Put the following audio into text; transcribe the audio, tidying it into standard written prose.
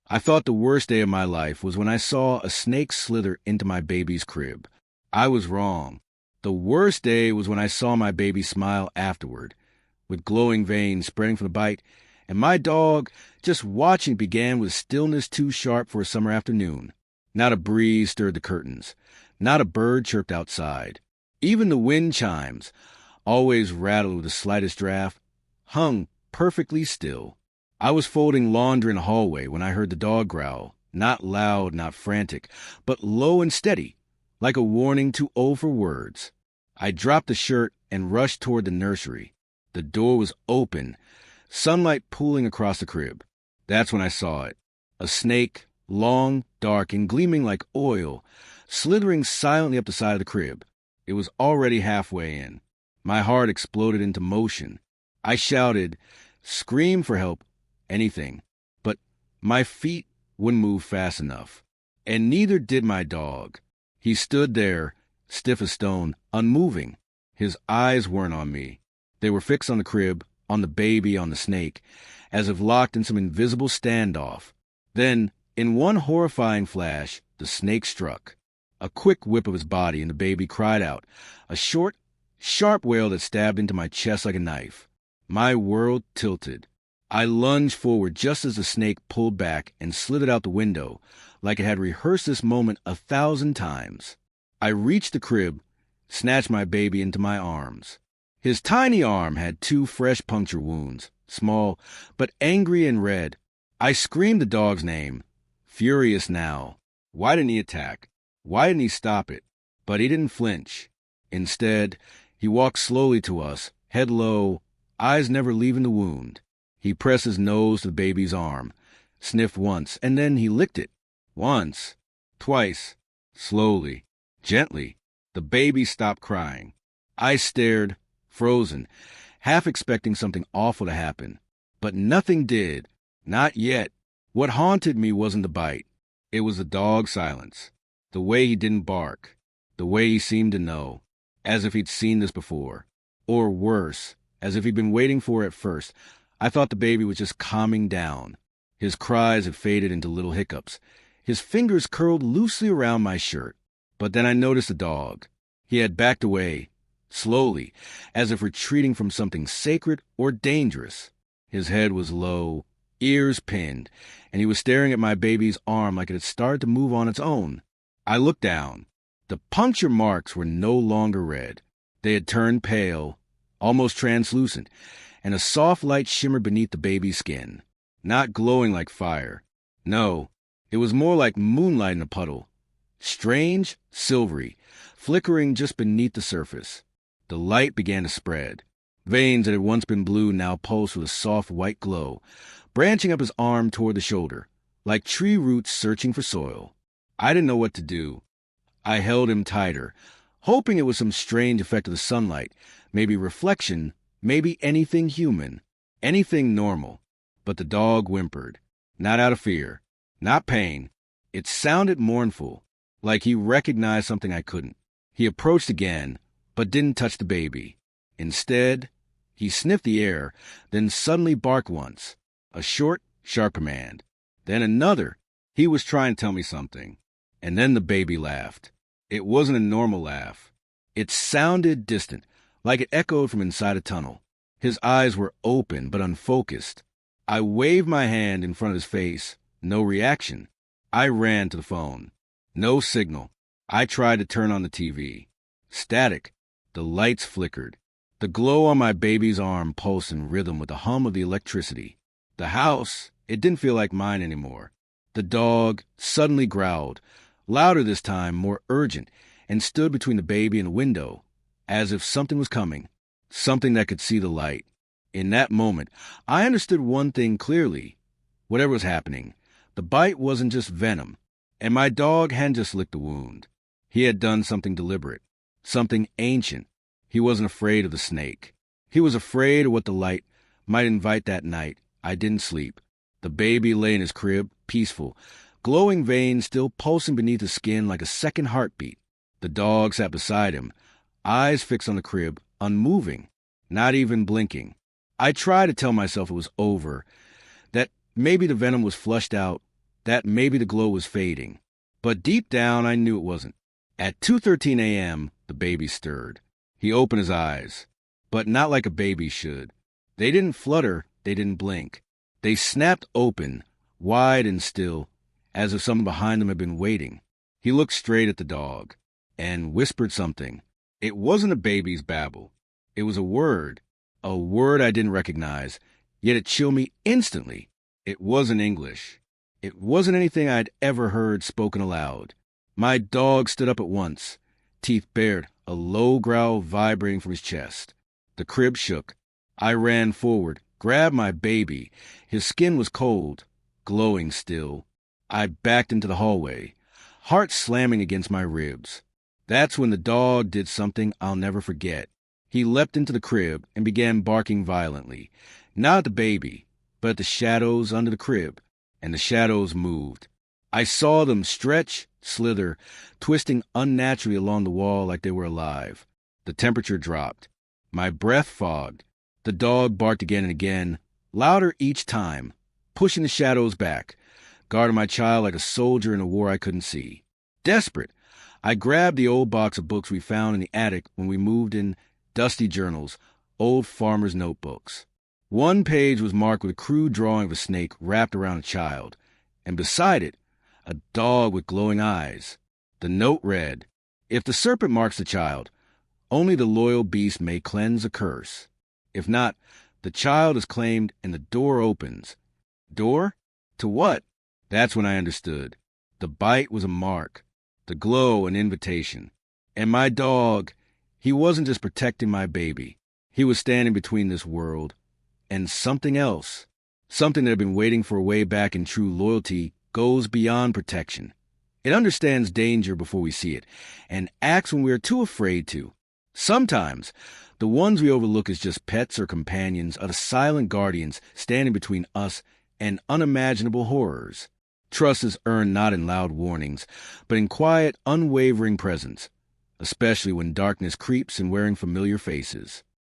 I thought the worst day of my life was when I saw a snake slither into my baby's crib. I was wrong. The worst day was when I saw my baby smile afterward, with glowing veins spreading from the bite, and my dog just watching began with stillness too sharp for a summer afternoon. Not a breeze stirred the curtains. Not a bird chirped outside. Even the wind chimes, always rattled with the slightest draft, hung perfectly still. I was folding laundry in the hallway when I heard the dog growl, not loud, not frantic, but low and steady, like a warning too old for words. I dropped the shirt and rushed toward the nursery. The door was open, sunlight pooling across the crib. That's when I saw it. A snake, long, dark, and gleaming like oil, slithering silently up the side of the crib. It was already halfway in. My heart exploded into motion. I shouted, screamed for help, anything. But my feet wouldn't move fast enough. And neither did my dog. He stood there, stiff as stone, unmoving. His eyes weren't on me. They were fixed on the crib, on the baby, on the snake, as if locked in some invisible standoff. Then, in one horrifying flash, the snake struck. A quick whip of his body, and the baby cried out, a short, sharp wail that stabbed into my chest like a knife. My world tilted. I lunged forward just as the snake pulled back and slithered out the window, like it had rehearsed this moment 1,000 times. I reached the crib, snatched my baby into my arms. His tiny arm had 2 fresh puncture wounds, small, but angry and red. I screamed the dog's name, furious now. Why didn't he attack? Why didn't he stop it? But he didn't flinch. Instead, he walked slowly to us, head low, eyes never leaving the wound. He pressed his nose to the baby's arm, sniffed once, and then he licked it. Once, twice, slowly, gently. The baby stopped crying. I stared, frozen, half expecting something awful to happen. But nothing did. Not yet. What haunted me wasn't the bite. It was the dog's silence. The way he didn't bark. The way he seemed to know. As if he'd seen this before. Or worse, as if he'd been waiting for it at first. I thought the baby was just calming down. His cries had faded into little hiccups. His fingers curled loosely around my shirt. But then I noticed the dog. He had backed away, slowly, as if retreating from something sacred or dangerous. His head was low, ears pinned, and he was staring at my baby's arm like it had started to move on its own. I looked down. The puncture marks were no longer red. They had turned pale, almost translucent, and a soft light shimmered beneath the baby's skin. Not glowing like fire. No, it was more like moonlight in a puddle. Strange, silvery, flickering just beneath the surface. The light began to spread. Veins that had once been blue now pulsed with a soft white glow, branching up his arm toward the shoulder, like tree roots searching for soil. I didn't know what to do. I held him tighter, hoping it was some strange effect of the sunlight, maybe reflection, maybe anything human, anything normal. But the dog whimpered, not out of fear, not pain. It sounded mournful, like he recognized something I couldn't. He approached again, but didn't touch the baby. Instead, he sniffed the air, then suddenly barked once, a short, sharp command. Then another. He was trying to tell me something. And then the baby laughed. It wasn't a normal laugh. It sounded distant, like it echoed from inside a tunnel. His eyes were open but unfocused. I waved my hand in front of his face. No reaction. I ran to the phone. No signal. I tried to turn on the TV. Static. The lights flickered. The glow on my baby's arm pulsed in rhythm with the hum of the electricity. The house, it didn't feel like mine anymore. The dog suddenly growled, louder this time, more urgent, and stood between the baby and the window, as if something was coming, something that could see the light. In that moment, I understood one thing clearly. Whatever was happening, the bite wasn't just venom, and my dog hadn't just licked the wound. He had done something deliberate, something ancient. He wasn't afraid of the snake. He was afraid of what the light might invite that night. I didn't sleep. The baby lay in his crib, peaceful, glowing veins still pulsing beneath his skin like a second heartbeat. The dog sat beside him, eyes fixed on the crib, unmoving, not even blinking. I tried to tell myself it was over, that maybe the venom was flushed out, that maybe the glow was fading. But deep down, I knew it wasn't. At 2:13 a.m., the baby stirred. He opened his eyes, but not like a baby should. They didn't flutter, they didn't blink. They snapped open, wide and still, as if someone behind them had been waiting. He looked straight at the dog and whispered something. It wasn't a baby's babble. It was a word I didn't recognize, yet it chilled me instantly. It wasn't English. It wasn't anything I'd ever heard spoken aloud. My dog stood up at once, teeth bared, a low growl vibrating from his chest. The crib shook. I ran forward, grabbed my baby. His skin was cold, glowing still. I backed into the hallway, heart slamming against my ribs. That's when the dog did something I'll never forget. He leapt into the crib and began barking violently, not at the baby, but at the shadows under the crib, and the shadows moved. I saw them stretch, slither, twisting unnaturally along the wall like they were alive. The temperature dropped. My breath fogged. The dog barked again and again, louder each time, pushing the shadows back, guarding my child like a soldier in a war I couldn't see. Desperate, I grabbed the old box of books we found in the attic when we moved in, dusty journals, old farmers' notebooks. One page was marked with a crude drawing of a snake wrapped around a child, and beside it, a dog with glowing eyes. The note read, "If the serpent marks the child, only the loyal beast may cleanse a curse. If not, the child is claimed and the door opens." Door? To what? That's when I understood. The bite was a mark, the glow an invitation. And my dog, he wasn't just protecting my baby. He was standing between this world and something else. Something that had been waiting for a way back, in true loyalty goes beyond protection. It understands danger before we see it, and acts when we are too afraid to. Sometimes, the ones we overlook as just pets or companions are the silent guardians standing between us and unimaginable horrors. Trust is earned not in loud warnings, but in quiet, unwavering presence, especially when darkness creeps in wearing familiar faces.